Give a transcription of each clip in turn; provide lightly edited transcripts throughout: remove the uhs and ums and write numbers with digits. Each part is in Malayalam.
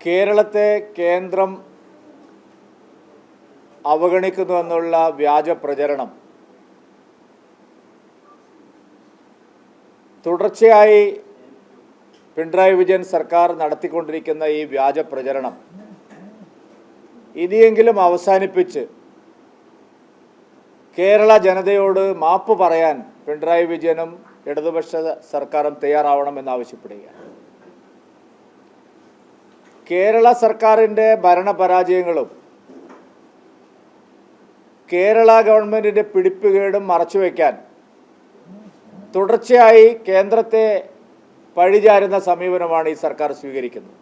കേരളത്തെ കേന്ദ്രം അവഗണിക്കുന്നുവെന്നുള്ള വ്യാജ പ്രചരണം തുടർച്ചയായി പിണറായി വിജയൻ സർക്കാർ നടത്തിക്കൊണ്ടിരിക്കുന്ന ഈ വ്യാജ പ്രചരണം ഇനിയെങ്കിലും അവസാനിപ്പിച്ച് കേരള ജനതയോട് മാപ്പ് പറയാൻ പിണറായി വിജയനും ഇടതുപക്ഷ സർക്കാരും തയ്യാറാവണമെന്നാവശ്യപ്പെടുകയാണ്. കേരള സർക്കാരിൻ്റെ ഭരണപരാജയങ്ങളും കേരള ഗവൺമെൻറ്റിൻ്റെ പിടിപ്പുകേടും മറച്ചുവെക്കാൻ തുടർച്ചയായി കേന്ദ്രത്തെ പഴിചാരുന്ന സമീപനമാണ് ഈ സർക്കാർ സ്വീകരിക്കുന്നത്.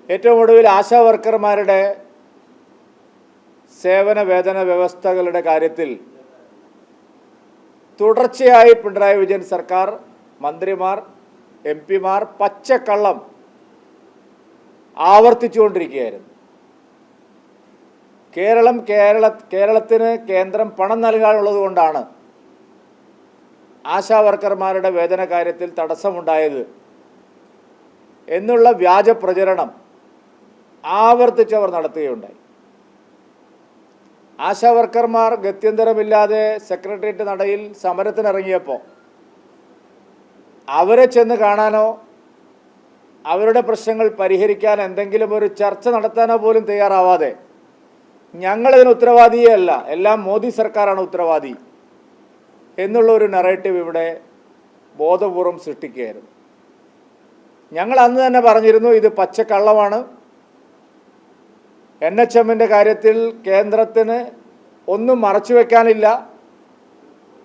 ഏറ്റവും ഒടുവിൽ ആശാ വർക്കർമാരുടെ സേവന വേതന വ്യവസ്ഥകളുടെ കാര്യത്തിൽ തുടർച്ചയായി പിണറായി വിജയൻ സർക്കാർ, മന്ത്രിമാർ, MP-മാർ പച്ചക്കള്ളം ആവർത്തിച്ചുകൊണ്ടിരിക്കുകയായിരുന്നു. കേരളത്തിന് കേന്ദ്രം പണം നൽകാനുള്ളത് കൊണ്ടാണ് ആശാ വർക്കർമാരുടെ വേതന കാര്യത്തിൽ തടസ്സമുണ്ടായത് എന്നുള്ള വ്യാജ പ്രചരണം ആവർത്തിച്ചവർ നടത്തുകയുണ്ടായി. ആശാ വർക്കർമാർ ഗത്യന്തരമില്ലാതെ സെക്രട്ടേറിയറ്റ് നടയിൽ സമരത്തിനിറങ്ങിയപ്പോൾ അവരെ ചെന്ന് കാണാനോ അവരുടെ പ്രശ്നങ്ങൾ പരിഹരിക്കാൻ എന്തെങ്കിലും ഒരു ചർച്ച നടത്താനോ പോലും തയ്യാറാവാതെ ഞങ്ങളിതിന് ഉത്തരവാദിയേ അല്ല, എല്ലാം മോദി സർക്കാരാണ് ഉത്തരവാദി എന്നുള്ള ഒരു നറേറ്റീവ് ഇവിടെ ബോധപൂർവം സൃഷ്ടിക്കുകയായിരുന്നു. ഞങ്ങൾ അന്ന് തന്നെ പറഞ്ഞിരുന്നു, ഇത് പച്ചക്കള്ളമാണ്. NHMൻ്റെ കാര്യത്തിൽ കേന്ദ്രത്തിന് ഒന്നും മറച്ചു വയ്ക്കാനില്ല,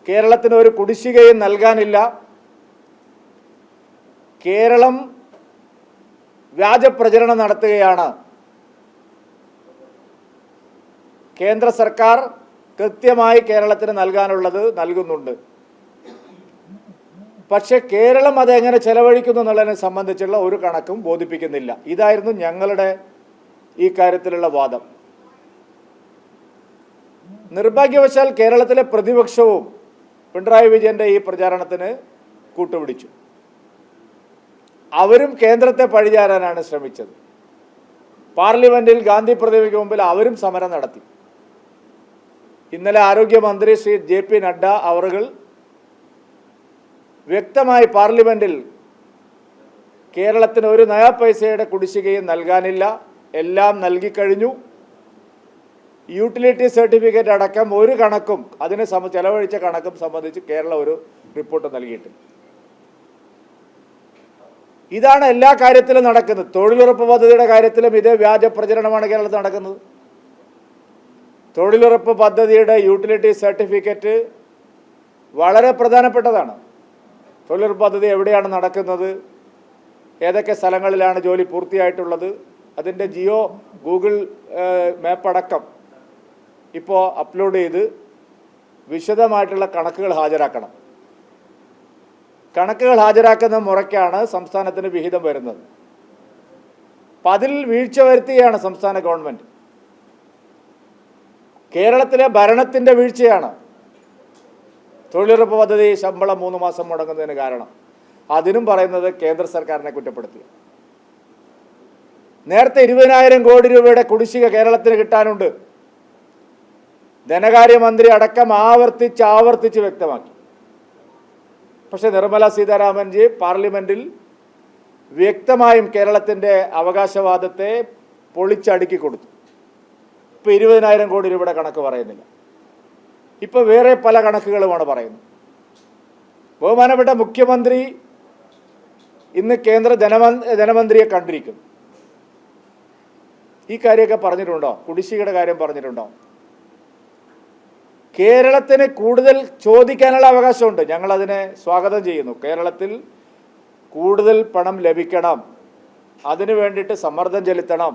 കേരളത്തിന് ഒരു കുടിശ്ശികയും നൽകാനില്ല. കേരളം വ്യാജപ്രചരണം നടത്തുകയാണ്. കേന്ദ്ര സർക്കാർ കൃത്യമായി കേരളത്തിന് നൽകാനുള്ളത് നൽകുന്നുണ്ട്. പക്ഷേ കേരളം അതെങ്ങനെ ചെലവഴിക്കുന്നു എന്നുള്ളതിനെ സംബന്ധിച്ചുള്ള ഒരു കണക്കും ബോധിപ്പിക്കുന്നില്ല. ഇതായിരുന്നു ഞങ്ങളുടെ ഈ കാര്യത്തിലുള്ള വാദം. നിർഭാഗ്യവശാൽ കേരളത്തിലെ പ്രതിപക്ഷവും പിണറായി വിജയൻ്റെ ഈ പ്രചാരണത്തിന് കൂട്ടുപിടിച്ചു. അവരും കേന്ദ്രത്തെ പഴിചാരാനാണ് ശ്രമിച്ചത്. പാർലമെന്റിൽ ഗാന്ധി പ്രതിമയ്ക്ക് മുമ്പിൽ അവരും സമരം നടത്തി. ഇന്നലെ ആരോഗ്യമന്ത്രി ശ്രീ JP നഡ്ഡ അവറുകൾ വ്യക്തമായി പാർലമെന്റിൽ കേരളത്തിന് ഒരു നയാ പൈസയുടെ കുടിശ്ശികയും നൽകാനില്ല, എല്ലാം നൽകിക്കഴിഞ്ഞു, യൂട്ടിലിറ്റി സർട്ടിഫിക്കറ്റ് അടക്കം ഒരു കണക്കും അതിന് ചെലവഴിച്ച കണക്കും സംബന്ധിച്ച് കേരളം ഒരു റിപ്പോർട്ട് നൽകിയിട്ടുണ്ട്. ഇതാണ് എല്ലാ കാര്യത്തിലും നടക്കുന്നത്. തൊഴിലുറപ്പ് പദ്ധതിയുടെ കാര്യത്തിലും ഇതേ വ്യാജ പ്രചരണമാണ് കേരളത്തിൽ നടക്കുന്നത്. തൊഴിലുറപ്പ് പദ്ധതിയുടെ യൂട്ടിലിറ്റി സർട്ടിഫിക്കറ്റ് വളരെ പ്രധാനപ്പെട്ടതാണ്. തൊഴിലുറപ്പ് പദ്ധതി എവിടെയാണ് നടക്കുന്നത്, ഏതൊക്കെ സ്ഥലങ്ങളിലാണ് ജോലി പൂർത്തിയായിട്ടുള്ളത്, അതിൻ്റെ ഗൂഗിൾ മാപ്പ് അടക്കം ഇപ്പോൾ അപ്ലോഡ് ചെയ്ത് വിശദമായിട്ടുള്ള കണക്കുകൾ ഹാജരാക്കണം. കണക്കുകൾ ഹാജരാക്കുന്ന മുറയ്ക്കാണ് സംസ്ഥാനത്തിന് വിഹിതം വരുന്നത്. അപ്പം അതിൽ വീഴ്ച വരുത്തുകയാണ് സംസ്ഥാന ഗവൺമെൻറ്. കേരളത്തിലെ ഭരണത്തിൻ്റെ വീഴ്ചയാണ് തൊഴിലുറപ്പ് പദ്ധതി ശമ്പളം 3 മാസം മുടങ്ങുന്നതിന് കാരണം. അതിനും പറയുന്നത് കേന്ദ്ര സർക്കാരിനെ കുറ്റപ്പെടുത്തുക. നേരത്തെ 20,000 കോടി രൂപയുടെ കുടിശ്ശിക കേരളത്തിന് കിട്ടാനുണ്ട്. ധനകാര്യമന്ത്രി അടക്കം ആവർത്തിച്ച് വ്യക്തമാക്കി. പക്ഷേ നിർമ്മല സീതാരാമൻജി പാർലമെൻറ്റിൽ വ്യക്തമായും കേരളത്തിൻ്റെ അവകാശവാദത്തെ പൊളിച്ചടുക്കി കൊടുത്തു. ഇപ്പോൾ 20,000 കോടി രൂപയുടെ കണക്ക് പറയുന്നില്ല, ഇപ്പോൾ വേറെ പല കണക്കുകളുമാണ് പറയുന്നത്. ബഹുമാനപ്പെട്ട മുഖ്യമന്ത്രി ഇന്ന് കേന്ദ്ര ധനമന്ത്രിയെ കണ്ടിരിക്കുന്നു. ഈ കാര്യമൊക്കെ പറഞ്ഞിട്ടുണ്ടോ? കുടിശ്ശികയുടെ കാര്യം പറഞ്ഞിട്ടുണ്ടോ? കേരളത്തിന് കൂടുതൽ ചോദിക്കാനുള്ള അവകാശമുണ്ട്, ഞങ്ങളതിനെ സ്വാഗതം ചെയ്യുന്നു. കേരളത്തിൽ കൂടുതൽ പണം ലഭിക്കണം, അതിനു വേണ്ടിയിട്ട് സമ്മർദ്ദം ചെലുത്തണം,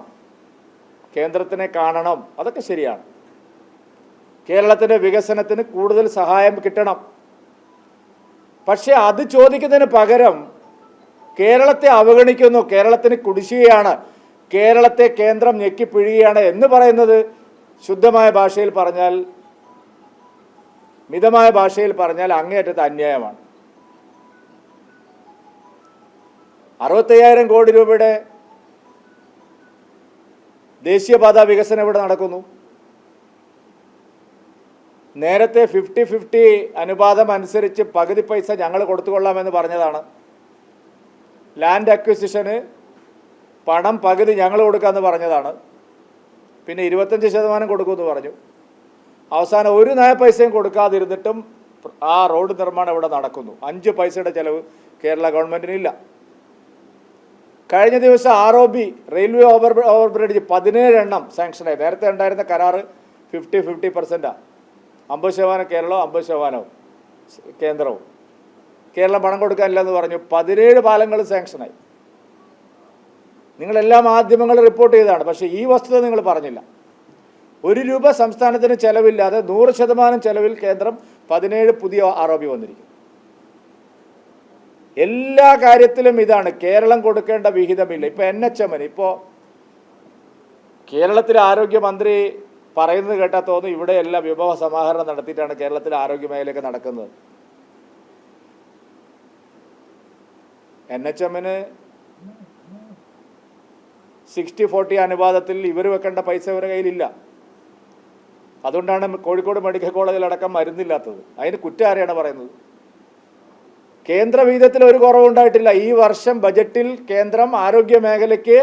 കേന്ദ്രത്തിനെ കാണണം, അതൊക്കെ ശരിയാണ്. കേരളത്തിൻ്റെ വികസനത്തിന് കൂടുതൽ സഹായം കിട്ടണം. പക്ഷേ അത് ചോദിക്കുന്നതിന് പകരം കേരളത്തെ അവഗണിക്കുന്നു, കേരളത്തിന് കുടിശ്ശികയാണ്, കേരളത്തെ കേന്ദ്രം ഞെക്കിപ്പിഴിയുകയാണ് എന്ന് പറയുന്നത് ശുദ്ധമായ ഭാഷയിൽ പറഞ്ഞാൽ, മിതമായ ഭാഷയിൽ പറഞ്ഞാൽ അങ്ങേയറ്റത്തെ അന്യായമാണ്. 65,000 കോടി രൂപയുടെ ദേശീയപാത വികസനം ഇവിടെ നടക്കുന്നു. നേരത്തെ 50-50 അനുപാതം അനുസരിച്ച് പകുതി പൈസ ഞങ്ങൾ കൊടുത്തുകൊള്ളാമെന്ന് പറഞ്ഞതാണ്. ലാൻഡ് അക്വിസിഷന് പണം പകുതി ഞങ്ങൾ കൊടുക്കാമെന്ന് പറഞ്ഞതാണ്. പിന്നെ 25% കൊടുക്കുമെന്ന് പറഞ്ഞു. അവസാനം ഒരു നയ പൈസയും കൊടുക്കാതിരുന്നിട്ടും ആ റോഡ് നിർമ്മാണം ഇവിടെ നടക്കുന്നു. 5 പൈസയുടെ ചിലവ് കേരള ഗവൺമെൻറ്റിനില്ല. കഴിഞ്ഞ ദിവസം ROB റെയിൽവേ ഓവർ ബ്രിഡ്ജ് 17 എണ്ണം സാങ്ഷനായി. നേരത്തെ ഉണ്ടായിരുന്ന കരാറ് 50-50%. 50% കേരളവും 50% കേന്ദ്രവും. കേരളം പണം കൊടുക്കാനില്ലെന്ന് പറഞ്ഞു. 17 പാലങ്ങൾ സാങ്ഷനായി. നിങ്ങളെല്ലാ മാധ്യമങ്ങളും റിപ്പോർട്ട് ചെയ്തതാണ്. പക്ഷേ ഈ വസ്തുത നിങ്ങൾ പറഞ്ഞില്ല. 1 രൂപ സംസ്ഥാനത്തിന് ചെലവില്ലാതെ 100% ചെലവിൽ കേന്ദ്രം 17 പുതിയ ROB വന്നിരിക്കുന്നു. എല്ലാ കാര്യത്തിലും ഇതാണ്. കേരളം കൊടുക്കേണ്ട വിഹിതമില്ല. ഇപ്പോൾ NHM ഇപ്പോൾ കേരളത്തിലെ ആരോഗ്യമന്ത്രി പറയുന്നത് കേട്ടാൽ തോന്നുന്നു ഇവിടെ എല്ലാം വിഭവ സമാഹരണം നടത്തിയിട്ടാണ് കേരളത്തിലെ ആരോഗ്യ മേഖലയൊക്കെ നടക്കുന്നത്. NHM 60-40 അനുപാതത്തിൽ ഇവർ വെക്കേണ്ട പൈസ ഇവരുടെ കയ്യിലില്ല. അതുകൊണ്ടാണ് കോഴിക്കോട് മെഡിക്കൽ കോളേജിലടക്കം മരുന്നില്ലാത്തത്. അതിന് കുറ്റം ആരെയാണ് പറയുന്നത്? കേന്ദ്ര വിഹിതത്തിൽ ഒരു കുറവുണ്ടായിട്ടില്ല. ഈ വർഷം ബജറ്റിൽ കേന്ദ്രം ആരോഗ്യ മേഖലയ്ക്ക്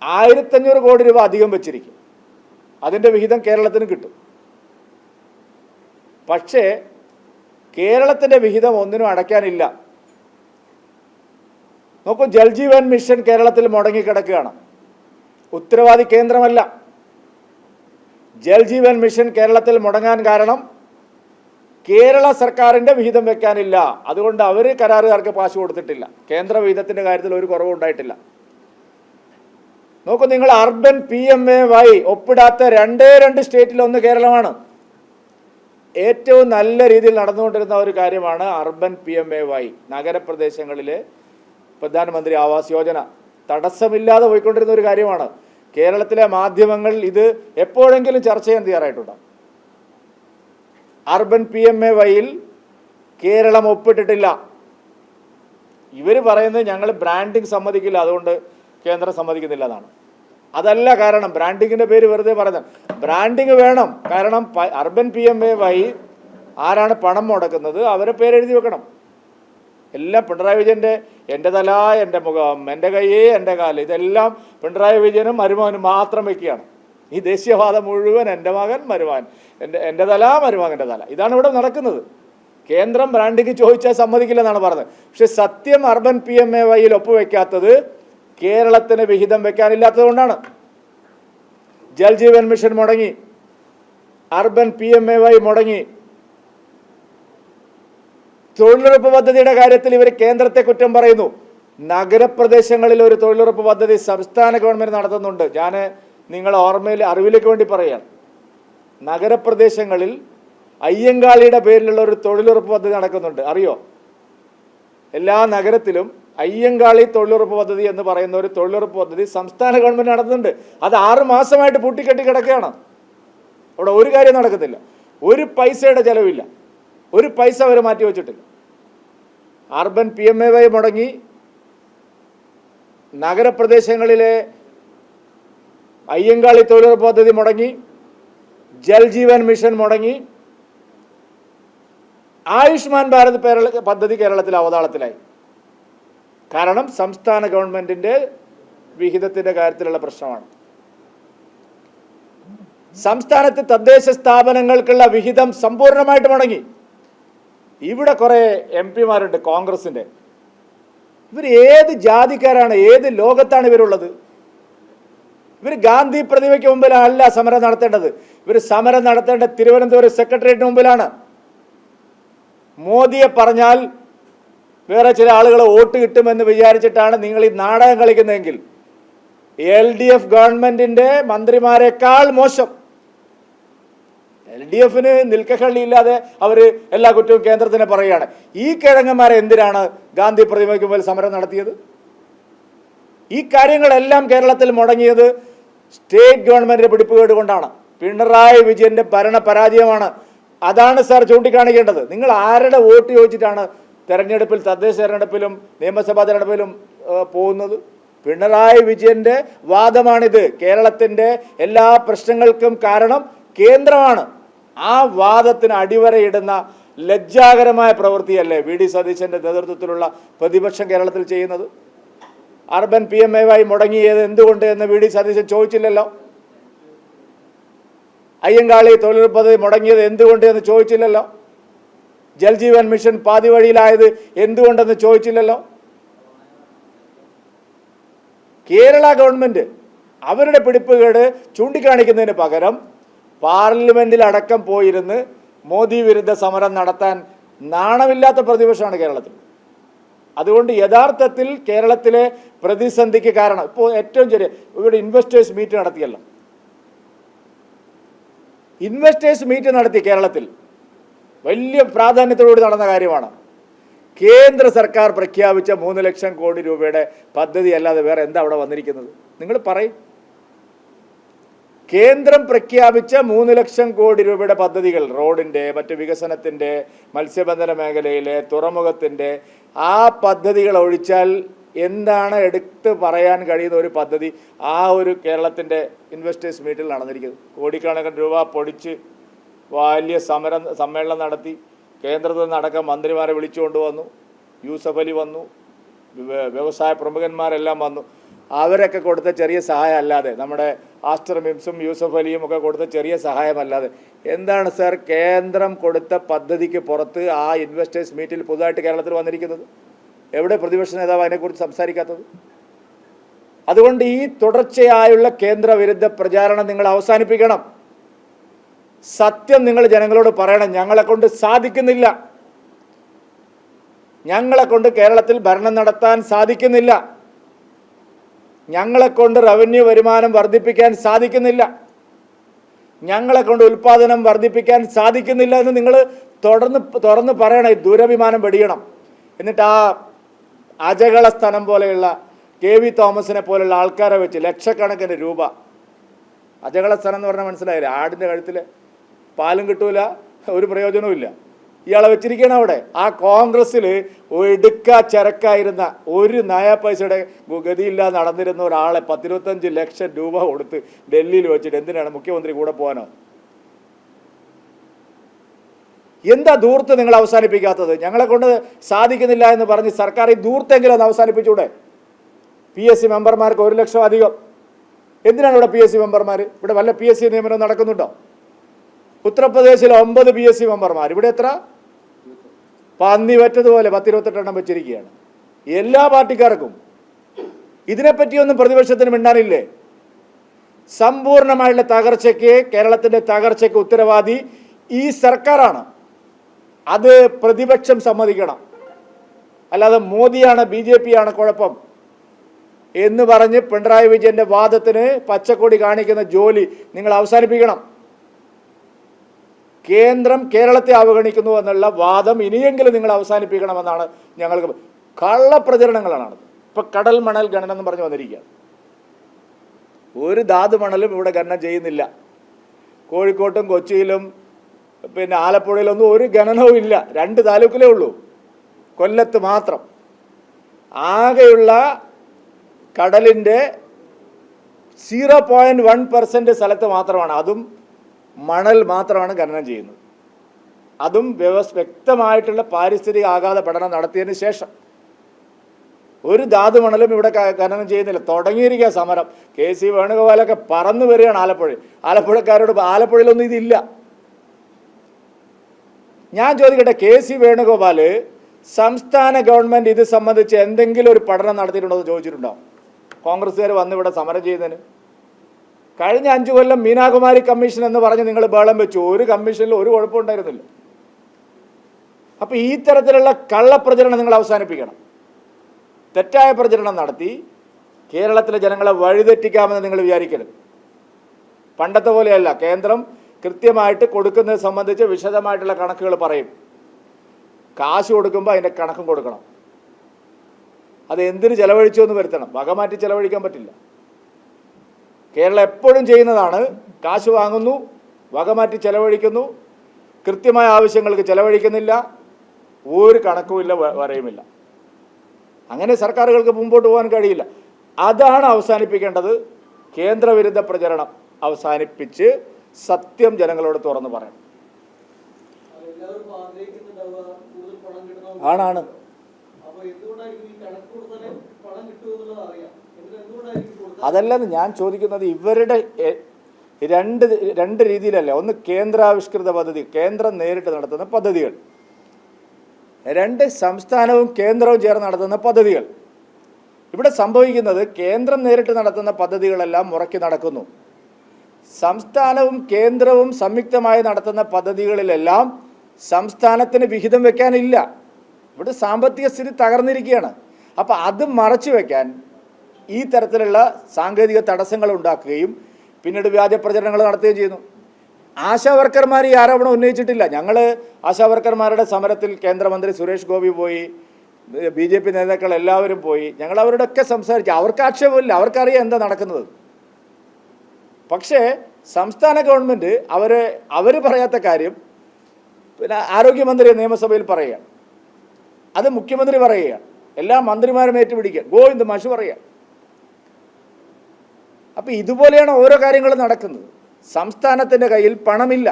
1500 കോടി രൂപ അധികം വെച്ചിരിക്കും. അതിൻ്റെ വിഹിതം കേരളത്തിന് കിട്ടും. പക്ഷേ കേരളത്തിൻ്റെ വിഹിതം ഒന്നിനും അടയ്ക്കാനില്ല. നോക്കൂ, ജൽജീവൻ മിഷൻ കേരളത്തിൽ മുടങ്ങിക്കിടക്കുകയാണ്. ഉത്തരവാദി കേന്ദ്രമല്ല. ജൽജീവൻ മിഷൻ കേരളത്തിൽ മുടങ്ങാൻ കാരണം കേരള സർക്കാരിൻ്റെ വിഹിതം വെക്കാനില്ല. അതുകൊണ്ട് അവർ കരാറുകാർക്ക് കാശ് കൊടുത്തിട്ടില്ല. കേന്ദ്ര വിഹിതത്തിൻ്റെ കാര്യത്തിൽ ഒരു കുറവും ഉണ്ടായിട്ടില്ല. നോക്കൂ, നിങ്ങൾ അർബൻ PMAY ഒപ്പിടാത്ത 2 സ്റ്റേറ്റിൽ ഒന്ന് കേരളമാണ്. ഏറ്റവും നല്ല രീതിയിൽ നടന്നുകൊണ്ടിരുന്ന ഒരു കാര്യമാണ് അർബൻ PMAY. നഗരപ്രദേശങ്ങളിലെ പ്രധാനമന്ത്രി ആവാസ് യോജന തടസ്സമില്ലാതെ പോയിക്കൊണ്ടിരുന്ന ഒരു കാര്യമാണ്. കേരളത്തിലെ മാധ്യമങ്ങൾ ഇത് എപ്പോഴെങ്കിലും ചർച്ച ചെയ്യാൻ തയ്യാറായിട്ടുണ്ടാകും. അർബൻ PMAYയിൽ കേരളം ഒപ്പിട്ടിട്ടില്ല. ഇവർ പറയുന്നത് ഞങ്ങൾ ബ്രാൻഡിങ് സമ്മതിക്കില്ല, അതുകൊണ്ട് കേന്ദ്രം സമ്മതിക്കുന്നില്ല എന്നാണ്. അതല്ല കാരണം. ബ്രാൻഡിങ്ങിൻ്റെ പേര് വെറുതെ പറയുന്നത്. ബ്രാൻഡിങ് വേണം. കാരണം അർബൻ PMAY ആരാണ് പണം മുടക്കുന്നത് അവരെ പേരെഴുതി വെക്കണം. എല്ലാം പിണറായി വിജയൻ്റെ എൻ്റെ തല എൻ്റെ മുഖം, എൻ്റെ കൈ എൻ്റെ കാല്, ഇതെല്ലാം പിണറായി വിജയനും മരുമകനും മാത്രം വയ്ക്കുകയാണ്. ഈ ദേശീയവാദം മുഴുവൻ എൻ്റെ മകൻ മരുമകൻ, എൻ്റെ തല മരുമകൻ്റെ തല, ഇതാണ് ഇവിടെ നടക്കുന്നത്. കേന്ദ്രം ബ്രാൻഡിങ് ചോദിച്ചാൽ സമ്മതിക്കില്ലെന്നാണ് പറഞ്ഞത്. പക്ഷെ സത്യം അർബൻ PMAYയിൽ ഒപ്പുവെക്കാത്തത് കേരളത്തിന് വിഹിതം വെക്കാനില്ലാത്തത് കൊണ്ടാണ്. ജൽജീവൻ മിഷൻ മുടങ്ങി, അർബൻ PMAY മുടങ്ങി. തൊഴിലുറപ്പ് പദ്ധതിയുടെ കാര്യത്തിൽ ഇവർ കേന്ദ്രത്തെ കുറ്റം പറയുന്നു. നഗരപ്രദേശങ്ങളിൽ ഒരു തൊഴിലുറപ്പ് പദ്ധതി സംസ്ഥാന ഗവൺമെൻറ് നടത്തുന്നുണ്ട്. ഞാൻ നിങ്ങളെ അറിവിലേക്ക് വേണ്ടി പറയുകയാണ്. നഗരപ്രദേശങ്ങളിൽ അയ്യങ്കാളിയുടെ പേരിലുള്ള ഒരു തൊഴിലുറപ്പ് പദ്ധതി നടക്കുന്നുണ്ട്. അറിയോ? എല്ലാ നഗരത്തിലും അയ്യങ്കാളി തൊഴിലുറപ്പ് പദ്ധതി എന്ന് പറയുന്ന ഒരു തൊഴിലുറപ്പ് പദ്ധതി സംസ്ഥാന ഗവൺമെൻറ് നടത്തുന്നുണ്ട്. അത് 6 മാസമായിട്ട് പൂട്ടിക്കെട്ടി കിടക്കുകയാണ്. അവിടെ ഒരു കാര്യം നടക്കത്തില്ല. ഒരു പൈസയുടെ ചെലവില്ല. ഒരു പൈസ അവർ മാറ്റി വച്ചിട്ടില്ല. അർബൻ PMAY മുടങ്ങി, നഗരപ്രദേശങ്ങളിലെ അയ്യങ്കാളി തൊഴിലുറപ്പ് പദ്ധതി മുടങ്ങി, ജൽജീവൻ മിഷൻ മുടങ്ങി, ആയുഷ്മാൻ ഭാരത് പദ്ധതി കേരളത്തിൽ അവതാളത്തിലായി. കാരണം സംസ്ഥാന ഗവൺമെൻറ്റിൻ്റെ വിഹിതത്തിൻ്റെ കാര്യത്തിലുള്ള പ്രശ്നമാണ്. സംസ്ഥാനത്ത് തദ്ദേശ സ്ഥാപനങ്ങൾക്കുള്ള വിഹിതം സമ്പൂർണ്ണമായിട്ട് മുടങ്ങി. ഇവിടെ കുറേ MP മാരുണ്ട് കോൺഗ്രസിൻ്റെ. ഇവർ ഏത് ജാതിക്കാരാണ്? ഏത് ലോകത്താണ് ഇവരുള്ളത്? ഇവർ ഗാന്ധി പ്രതിമയ്ക്ക് മുമ്പിലല്ല സമരം നടത്തേണ്ടത്. ഇവർ സമരം നടത്തേണ്ട തിരുവനന്തപുരം സെക്രട്ടേറിയറ്റിന് മുമ്പിലാണ്. മോദിയെ പറഞ്ഞാൽ വേറെ ചില ആളുകൾ വോട്ട് കിട്ടുമെന്ന് വിചാരിച്ചിട്ടാണ് നിങ്ങൾ ഈ നാടകം കളിക്കുന്നതെങ്കിൽ LDF ഗവൺമെൻറ്റിൻ്റെ മന്ത്രിമാരെക്കാൾ മോശം. LDFന് നിൽക്കക്കള്ളിയില്ലാതെ അവർ എല്ലാ കുറ്റവും കേന്ദ്രത്തിന് പറയുകയാണ്. ഈ കിഴങ്ങന്മാരെ എന്തിനാണ് ഗാന്ധി പ്രതിമയ്ക്ക് മുമ്പിൽ സമരം നടത്തിയത്? ഈ കാര്യങ്ങളെല്ലാം കേരളത്തിൽ മുടങ്ങിയത് സ്റ്റേറ്റ് ഗവൺമെൻറ്റിൻ്റെ പിടിപ്പുകേട് കൊണ്ടാണ്. പിണറായി വിജയൻ്റെ ഭരണ പരാജയമാണ്. അതാണ് സാർ ചൂണ്ടിക്കാണിക്കേണ്ടത്. നിങ്ങൾ ആരുടെ വോട്ട് ചോദിച്ചിട്ടാണ് തെരഞ്ഞെടുപ്പിൽ, തദ്ദേശ തെരഞ്ഞെടുപ്പിലും നിയമസഭാ തെരഞ്ഞെടുപ്പിലും പോകുന്നത്? പിണറായി വിജയൻ്റെ വാദമാണിത്. കേരളത്തിൻ്റെ എല്ലാ പ്രശ്നങ്ങൾക്കും കാരണം കേന്ദ്രമാണ്. ആ വാദത്തിന് അടിവരയിടുന്ന ലജ്ജാകരമായ പ്രവൃത്തിയല്ലേ വി ഡി സതീശൻ്റെ നേതൃത്വത്തിലുള്ള പ്രതിപക്ഷം കേരളത്തിൽ ചെയ്യുന്നത്? അർബൻ PMAY മുടങ്ങിയത് എന്തുകൊണ്ട് എന്ന് വി ഡി സതീശൻ ചോദിച്ചില്ലല്ലോ. അയ്യങ്കാളി തൊഴിലുറപ്പ് പദ്ധതി മുടങ്ങിയത് എന്തുകൊണ്ട് എന്ന് ചോദിച്ചില്ലല്ലോ. ജൽജീവൻ മിഷൻ പാതി വഴിയിലായത് എന്തുകൊണ്ടെന്ന് ചോദിച്ചില്ലല്ലോ. കേരള ഗവൺമെൻറ് അവരുടെ പിടിപ്പുകേട് ചൂണ്ടിക്കാണിക്കുന്നതിന് പകരം പാർലമെൻറ്റിൽ അടക്കം പോയിരുന്ന് മോദി വിരുദ്ധ സമരം നടത്താൻ നാണമില്ലാത്ത പ്രതിപക്ഷമാണ് കേരളത്തിൽ. അതുകൊണ്ട് യഥാർത്ഥത്തിൽ കേരളത്തിലെ പ്രതിസന്ധിക്ക് കാരണം ഇപ്പോൾ ഏറ്റവും ചെറിയ ഇവിടെ ഇൻവെസ്റ്റേഴ്സ് മീറ്റ് നടത്തിയല്ലോ. ഇൻവെസ്റ്റേഴ്സ് മീറ്റ് നടത്തി കേരളത്തിൽ വലിയ പ്രാധാന്യത്തോടുകൂടി നടന്ന കാര്യമാണ്. കേന്ദ്ര സർക്കാർ പ്രഖ്യാപിച്ച 3 ലക്ഷം കോടി രൂപയുടെ പദ്ധതി അല്ലാതെ വേറെ എന്താ അവിടെ വന്നിരിക്കുന്നത്? നിങ്ങൾ പറയും. കേന്ദ്രം പ്രഖ്യാപിച്ച 3 ലക്ഷം കോടി രൂപയുടെ പദ്ധതികൾ, റോഡിൻ്റെ, മറ്റ് വികസനത്തിൻ്റെ, മത്സ്യബന്ധന മേഖലയിലെ, തുറമുഖത്തിൻ്റെ, ആ പദ്ധതികൾ ഒഴിച്ചാൽ എന്താണ് എടുത്ത് പറയാൻ കഴിയുന്ന ഒരു പദ്ധതി ആ ഒരു കേരളത്തിൻ്റെ ഇൻവെസ്റ്റേഴ്സ് മീറ്റിൽ നടന്നിരിക്കുന്നത്? കോടിക്കണക്കിന് രൂപ പൊടിച്ച് വലിയ സമ്മേളനം നടത്തി. കേന്ദ്രത്തിൽ നിന്നടക്കം മന്ത്രിമാരെ വിളിച്ചുകൊണ്ട് വന്നു. യൂസഫ് അലി വന്നു, വ്യവസായ പ്രമുഖന്മാരെല്ലാം വന്നു. അവരൊക്കെ കൊടുത്ത ചെറിയ സഹായം അല്ലാതെ, നമ്മുടെ ആസ്റ്റർ മിംസും യൂസഫ് അലിയും ഒക്കെ കൊടുത്ത ചെറിയ സഹായമല്ലാതെ എന്താണ് സാർ കേന്ദ്രം കൊടുത്ത പദ്ധതിക്ക് പുറത്ത് ആ ഇൻവെസ്റ്റേഴ്സ് മീറ്റിൽ പുതുതായിട്ട് കേരളത്തിൽ വന്നിരിക്കുന്നത്? എവിടെ പ്രതിപക്ഷ നേതാവ് അതിനെക്കുറിച്ച് സംസാരിക്കാത്തത്? അതുകൊണ്ട് ഈ തുടർച്ചയായുള്ള കേന്ദ്ര വിരുദ്ധ പ്രചാരണം നിങ്ങൾ അവസാനിപ്പിക്കണം. സത്യം നിങ്ങൾ ജനങ്ങളോട് പറയണം. ഞങ്ങളെ കൊണ്ട് സാധിക്കുന്നില്ല, ഞങ്ങളെ കൊണ്ട് കേരളത്തിൽ ഭരണം നടത്താൻ സാധിക്കുന്നില്ല, ഞങ്ങളെ കൊണ്ട് റവന്യൂ വരുമാനം വർദ്ധിപ്പിക്കാൻ സാധിക്കുന്നില്ല, ഞങ്ങളെ കൊണ്ട് ഉൽപ്പാദനം വർദ്ധിപ്പിക്കാൻ സാധിക്കുന്നില്ല എന്ന് നിങ്ങൾ തുറന്ന് പറയണം. ഈ ദുരഭിമാനം വെടിയണം. എന്നിട്ട് ആ അജകള സ്ഥലം പോലെയുള്ള KV തോമസിനെ പോലെയുള്ള ആൾക്കാരെ വെച്ച് ലക്ഷക്കണക്കിന് രൂപ, അജകള സ്ഥലം എന്ന് പറഞ്ഞാൽ മനസ്സിലായില്ല, ആടിൻ്റെ കഴുത്തിൽ പാലും കിട്ടൂല, ഒരു പ്രയോജനവും. ഇയാളെ വെച്ചിരിക്കണം അവിടെ. ആ കോൺഗ്രസ്സിൽ എടുക്ക ചരക്കായിരുന്ന, ഒരു നയ പൈസയുടെ ഗതിയില്ലാതെ നടന്നിരുന്ന ഒരാളെ 10-25 ലക്ഷം രൂപ കൊടുത്ത് ഡൽഹിയിൽ വെച്ചിട്ട് എന്തിനാണ് മുഖ്യമന്ത്രി കൂടെ പോകാനോ? എന്താ ധൂർത്ത് നിങ്ങൾ അവസാനിപ്പിക്കാത്തത്? ഞങ്ങളെ കൊണ്ട് സാധിക്കുന്നില്ല എന്ന് പറഞ്ഞ് സർക്കാർ ഈ ധൂർത്തെങ്കിലും അത് അവസാനിപ്പിച്ചൂടെ? PSC മെമ്പർമാർക്ക് 1 ലക്ഷം അധികം. എന്തിനാണ് ഇവിടെ PSC മെമ്പർമാർ? ഇവിടെ വല്ല PSC നിയമനം നടക്കുന്നുണ്ടോ? ഉത്തർപ്രദേശിൽ 9 PSC മെമ്പർമാർ, ഇവിടെ എത്ര? പന്നി പറ്റതുപോലെ 10-28 എണ്ണം വെച്ചിരിക്കുകയാണ്. എല്ലാ പാർട്ടിക്കാർക്കും. ഇതിനെപ്പറ്റിയൊന്നും പ്രതിപക്ഷത്തിന് മിണ്ടാനില്ലേ? സമ്പൂർണ്ണമായുള്ള തകർച്ചയ്ക്ക്, കേരളത്തിൻ്റെ തകർച്ചയ്ക്ക് ഉത്തരവാദി ഈ സർക്കാരാണ്. അത് പ്രതിപക്ഷം സമ്മതിക്കണം. അല്ലാതെ മോദിയാണ്, BJP ആണ് കുഴപ്പം എന്ന് പറഞ്ഞ് പിണറായി വിജയൻ്റെ വാദത്തിന് പച്ചക്കൊടി കാണിക്കുന്ന ജോലി നിങ്ങൾ അവസാനിപ്പിക്കണം. കേന്ദ്രം കേരളത്തെ അവഗണിക്കുന്നു എന്നുള്ള വാദം ഇനിയെങ്കിലും നിങ്ങൾ അവസാനിപ്പിക്കണമെന്നാണ് ഞങ്ങൾക്ക്. കള്ളപ്രചരണങ്ങളാണ്. ഇപ്പോൾ കടൽ മണൽ ഖനനം എന്ന് പറഞ്ഞ് വന്നിരിക്കുകയാണ്. ഒരു ധാതു മണലും ഇവിടെ ഖനനം ചെയ്യുന്നില്ല. കോഴിക്കോട്ടും കൊച്ചിയിലും പിന്നെ ആലപ്പുഴയിലൊന്നും ഒരു ഖനനവും ഇല്ല. 2 താലൂക്കിലേ ഉള്ളൂ, കൊല്ലത്ത് മാത്രം. ആകെയുള്ള കടലിൻ്റെ 0.1% സ്ഥലത്ത് മാത്രമാണ്, അതും മണൽ മാത്രമാണ് ഖനനം ചെയ്യുന്നത്. അതും വ്യക്തമായിട്ടുള്ള പാരിസ്ഥിതിക ആഘാത പഠനം നടത്തിയതിന് ശേഷം. ഒരു ധാതു മണലും ഇവിടെ ഖനനം ചെയ്യുന്നില്ല. തുടങ്ങിയിരിക്കുക സമരം. KC വേണുഗോപാലൊക്കെ പറന്നു വരികയാണ് ആലപ്പുഴക്കാരോട്. ആലപ്പുഴയിലൊന്നും ഇതില്ല. ഞാൻ ചോദിക്കട്ടെ, KC വേണുഗോപാൽ സംസ്ഥാന ഗവൺമെൻറ് ഇത് സംബന്ധിച്ച് എന്തെങ്കിലും ഒരു പഠനം നടത്തിയിട്ടുണ്ടോ എന്ന് ചോദിച്ചിട്ടുണ്ടോ? കോൺഗ്രസ്സുകാർ വന്ന് ഇവിടെ സമരം ചെയ്യുന്നതിന്. കഴിഞ്ഞ 5 കൊല്ലം മീനാകുമാരി കമ്മീഷൻ എന്ന് പറഞ്ഞ് നിങ്ങൾ ബഹളം വെച്ചു. ഒരു കമ്മീഷനിൽ ഒരു കുഴപ്പമുണ്ടായിരുന്നില്ല. അപ്പോൾ ഈ തരത്തിലുള്ള കള്ളപ്രചരണം നിങ്ങൾ അവസാനിപ്പിക്കണം. തെറ്റായ പ്രചരണം നടത്തി കേരളത്തിലെ ജനങ്ങളെ വഴിതെറ്റിക്കാമെന്ന് നിങ്ങൾ വിചാരിക്കരുത്. പണ്ടത്തെ പോലെയല്ല. കേന്ദ്രം കൃത്യമായിട്ട് കൊടുക്കുന്നത് സംബന്ധിച്ച് വിശദമായിട്ടുള്ള കണക്കുകൾ പറയും. കാശ് കൊടുക്കുമ്പോൾ അതിൻ്റെ കണക്കും കൊടുക്കണം. അത് എന്തിന് ചെലവഴിച്ചു എന്ന് വരുത്തണം. വകമാറ്റി ചെലവഴിക്കാൻ പറ്റില്ല. കേരളം എപ്പോഴും ചെയ്യുന്നതാണ്, കാശ് വാങ്ങുന്നു, വകമാറ്റി ചെലവഴിക്കുന്നു, കൃത്യമായ ആവശ്യങ്ങൾക്ക് ചെലവഴിക്കുന്നില്ല, ഒരു കണക്കുമില്ല, വരയുമില്ല. അങ്ങനെ സർക്കാരുകൾക്ക് മുമ്പോട്ട് പോകാൻ കഴിയില്ല. അതാണ് അവസാനിപ്പിക്കേണ്ടത്. കേന്ദ്രവിരുദ്ധ പ്രചരണം അവസാനിപ്പിച്ച് സത്യം ജനങ്ങളോട് തുറന്നു പറയണം. ആണാണ്. അതല്ലെന്ന് ഞാൻ ചോദിക്കുന്നത്. ഇവരുടെ രണ്ട് രീതിയിലല്ല. ഒന്ന് കേന്ദ്രാവിഷ്കൃത പദ്ധതി, കേന്ദ്രം നേരിട്ട് നടത്തുന്ന പദ്ധതികൾ. രണ്ട് സംസ്ഥാനവും കേന്ദ്രവും ചേർന്ന് നടത്തുന്ന പദ്ധതികൾ. ഇവിടെ സംഭവിക്കുന്നത് കേന്ദ്രം നേരിട്ട് നടത്തുന്ന പദ്ധതികളെല്ലാം മുറയ്ക്ക് നടക്കുന്നു. സംസ്ഥാനവും കേന്ദ്രവും സംയുക്തമായി നടത്തുന്ന പദ്ധതികളിലെല്ലാം സംസ്ഥാനത്തിന് വിഹിതം വെക്കാനില്ല. ഇവിടെ സാമ്പത്തിക സ്ഥിതി തകർന്നിരിക്കുകയാണ്. അപ്പോൾ അത് മറച്ചു വയ്ക്കാൻ ഈ തരത്തിലുള്ള സാങ്കേതിക തടസ്സങ്ങൾ ഉണ്ടാക്കുകയും പിന്നീട് വ്യാജ പ്രചരണങ്ങൾ നടത്തുകയും ചെയ്യുന്നു. ആശാവർക്കർമാർ ഈ ആരോപണം ഉന്നയിച്ചിട്ടില്ല. ഞങ്ങൾ ആശാവർക്കർമാരുടെ സമരത്തിൽ കേന്ദ്രമന്ത്രി സുരേഷ് ഗോപി പോയി, BJP നേതാക്കൾ എല്ലാവരും പോയി, ഞങ്ങൾ അവരോടൊക്കെ സംസാരിച്ചു. അവർക്ക് ആക്ഷേപമില്ല, അവർക്കറിയാം എന്താ നടക്കുന്നത്. പക്ഷേ സംസ്ഥാന ഗവൺമെൻറ് അവർ പറയാത്ത കാര്യം പിന്നെ ആരോഗ്യമന്ത്രി നിയമസഭയിൽ പറയുകയാണ്, അത് മുഖ്യമന്ത്രി പറയുകയാണ്, എല്ലാ മന്ത്രിമാരും ഏറ്റുപിടിക്കുക, ഗോവിന്ദ് മാഷ് പറയുക. അപ്പോൾ ഇതുപോലെയാണ് ഓരോ കാര്യങ്ങളും നടക്കുന്നത്. സംസ്ഥാനത്തിൻ്റെ കയ്യിൽ പണമില്ല,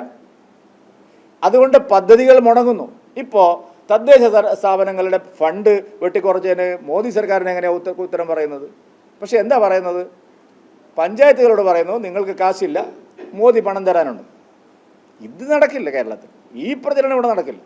അതുകൊണ്ട് പദ്ധതികൾ മുടങ്ങുന്നു. ഇപ്പോൾ തദ്ദേശ സ്ഥാപനങ്ങളുടെ ഫണ്ട് വെട്ടിക്കുറച്ചതിന് മോദി സർക്കാരിന് എങ്ങനെയാണ് ഉത്തരം പറയുന്നത്? പക്ഷെ എന്താ പറയുന്നത്? പഞ്ചായത്തുകളോട് പറയുന്നു നിങ്ങൾക്ക് കാശില്ല, മോദി പണം തരാനുണ്ട്. ഇത് നടക്കില്ല കേരളത്തിൽ. ഈ പ്രചരണം ഇവിടെ നടക്കില്ല.